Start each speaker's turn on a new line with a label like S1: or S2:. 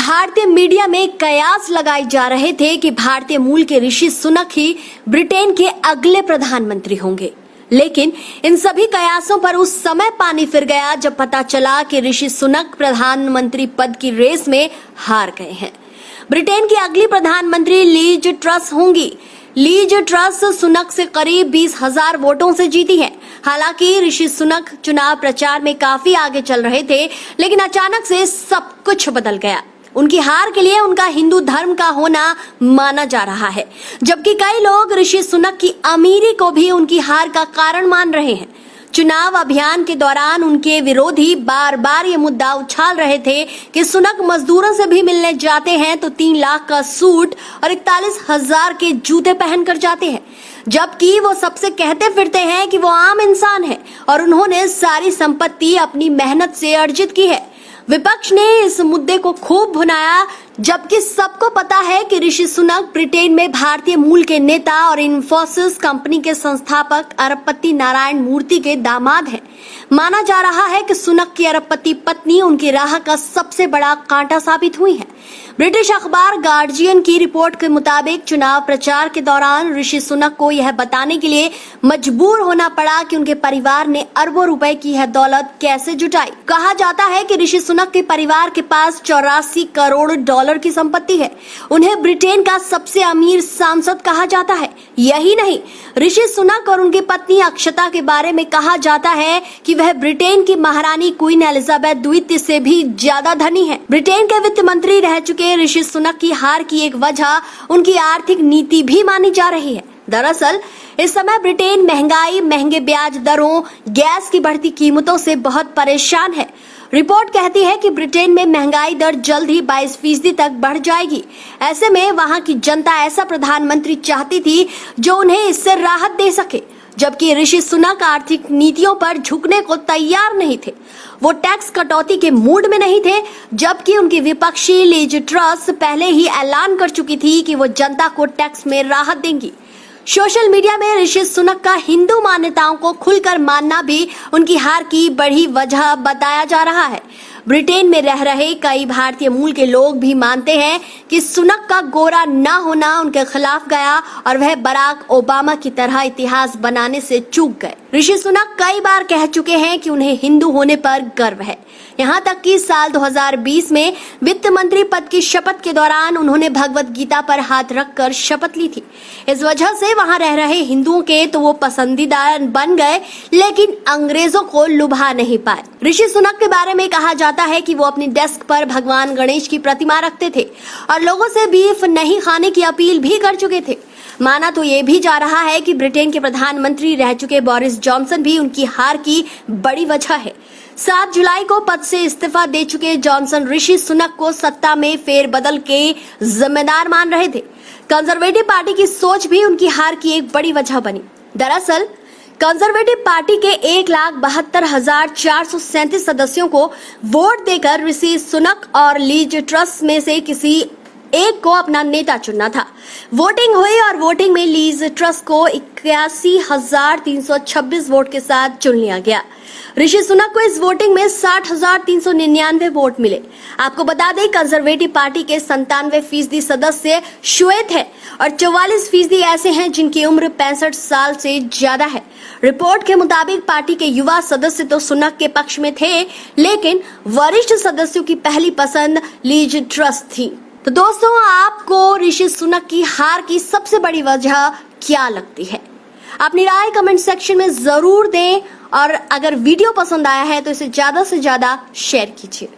S1: भारतीय मीडिया में कयास लगाए जा रहे थे कि भारतीय मूल के ऋषि सुनक ही ब्रिटेन के अगले प्रधानमंत्री होंगे, लेकिन इन सभी कयासों पर उस समय पानी फिर गया जब पता चला कि ऋषि सुनक प्रधानमंत्री पद की रेस में हार गए हैं। ब्रिटेन की अगली प्रधानमंत्री लीज ट्रस होंगी। लीज ट्रस सुनक से करीब 20,000 वोटों से जीती है। हालांकि ऋषि सुनक चुनाव प्रचार में काफी आगे चल रहे थे, लेकिन अचानक से सब कुछ बदल गया। उनकी हार के लिए उनका हिंदू धर्म का होना माना जा रहा है, जबकि कई लोग ऋषि सुनक की अमीरी को भी उनकी हार का कारण मान रहे हैं। चुनाव अभियान के दौरान उनके विरोधी बार बार ये मुद्दा उछाल रहे थे कि सुनक मजदूरों से भी मिलने जाते हैं तो 3 लाख का सूट और 41,000 के जूते पहनकर जाते हैं, जबकि वो सबसे कहते फिरते हैं कि वो आम इंसान है और उन्होंने सारी संपत्ति अपनी मेहनत से अर्जित की है। विपक्ष ने इस मुद्दे को खूब भुनाया, जबकि सबको पता है कि ऋषि सुनक ब्रिटेन में भारतीय मूल के नेता और इन्फोसिस कंपनी के संस्थापक अरबपति नारायण मूर्ति के दामाद हैं। माना जा रहा है कि सुनक की अरबपति पत्नी उनकी राह का सबसे बड़ा कांटा साबित हुई है। ब्रिटिश अखबार गार्जियन की रिपोर्ट के मुताबिक चुनाव प्रचार के दौरान ऋषि सुनक को यह बताने के लिए मजबूर होना पड़ा कि उनके परिवार ने अरबों रुपए की यह दौलत कैसे जुटाई। कहा जाता है कि ऋषि सुनक के परिवार के पास 84 करोड़ डॉलर की संपत्ति है। उन्हें ब्रिटेन का सबसे अमीर सांसद कहा जाता है। यही नहीं, ऋषि सुनक और उनकी पत्नी अक्षता के बारे में कहा जाता है कि वह ब्रिटेन की महारानी क्वीन एलिजाबेथ द्वितीय से भी ज्यादा धनी है। ब्रिटेन के वित्त मंत्री रह चुके ऋषि सुनक की हार की एक वजह उनकी आर्थिक नीति भी मानी जा रही है। दरअसल इस समय ब्रिटेन महंगाई, महंगे ब्याज दरों, गैस की बढ़ती कीमतों से बहुत परेशान है। रिपोर्ट कहती है कि ब्रिटेन में महंगाई दर जल्द ही 22% तक बढ़ जाएगी। ऐसे में वहां की जनता ऐसा प्रधानमंत्री चाहती थी जो उन्हें इससे राहत दे सके, जबकि ऋषि सुनक आर्थिक नीतियों पर झुकने को तैयार नहीं थे। वो टैक्स कटौती के मूड में नहीं थे, जबकि उनकी विपक्षी लीज ट्रस पहले ही ऐलान कर चुकी थी कि वो जनता को टैक्स में राहत देंगी। सोशल मीडिया में ऋषि सुनक का हिंदू मान्यताओं को खुलकर मानना भी उनकी हार की बड़ी वजह बताया जा रहा है। ब्रिटेन में रह रहे कई भारतीय मूल के लोग भी मानते हैं कि सुनक का गोरा न होना उनके खिलाफ गया और वह बराक ओबामा की तरह इतिहास बनाने से चूक गए। ऋषि सुनक कई बार कह चुके हैं कि उन्हें हिंदू होने पर गर्व है। यहाँ तक कि साल 2020 में वित्त मंत्री पद की शपथ के दौरान उन्होंने भगवत गीता पर हाथ रखकर शपथ ली थी। इस वजह से वहां रह रहे हिंदुओं के तो वो पसंदीदा बन गए, लेकिन अंग्रेजों को लुभा नहीं पाए। ऋषि सुनक के बारे में कहा जाता है कि वो अपनी डेस्क पर भगवान गणेश की प्रतिमा रखते थे और लोगों से बीफ नहीं खाने की अपील भी कर चुके थे। माना तो ये भी जा रहा है कि ब्रिटेन के प्रधानमंत्री रह चुके बोरिस जॉनसन भी उनकी हार की बड़ी वजह है। 7 जुलाई को पद से इस्तीफा दे चुके जॉनसन ऋषि सुनक को सत्ता में फेरबदल के जिम्मेदार मान रहे थे। कंजर्वेटिव पार्टी की सोच भी उनकी हार की एक बड़ी वजह बनी। दरअसल कंजर्वेटिव पार्टी के 1,72,437 सदस्यों को वोट देकर ऋषि सुनक और लीज ट्रस में से किसी एक को अपना नेता चुनना था। वोटिंग हुई और वोटिंग में लीज ट्रस को 81,326 वोट के साथ चुन लिया गया। ऋषि सुनक को इस वोटिंग में 60,399 वोट मिले। आपको बता दें, कंजर्वेटिव पार्टी के 97% सदस्य श्वेत हैं और 44% ऐसे हैं जिनकी उम्र 65 साल से ज्यादा है। रिपोर्ट के मुताबिक पार्टी के युवा सदस्य तो सुनक के पक्ष में थे, लेकिन वरिष्ठ सदस्यों की पहली पसंद लीज ट्रस थी। तो दोस्तों, आपको ऋषि सुनक की हार की सबसे बड़ी वजह क्या लगती है? अपनी राय कमेंट सेक्शन में जरूर दें और अगर वीडियो पसंद आया है तो इसे ज्यादा से ज्यादा शेयर कीजिए।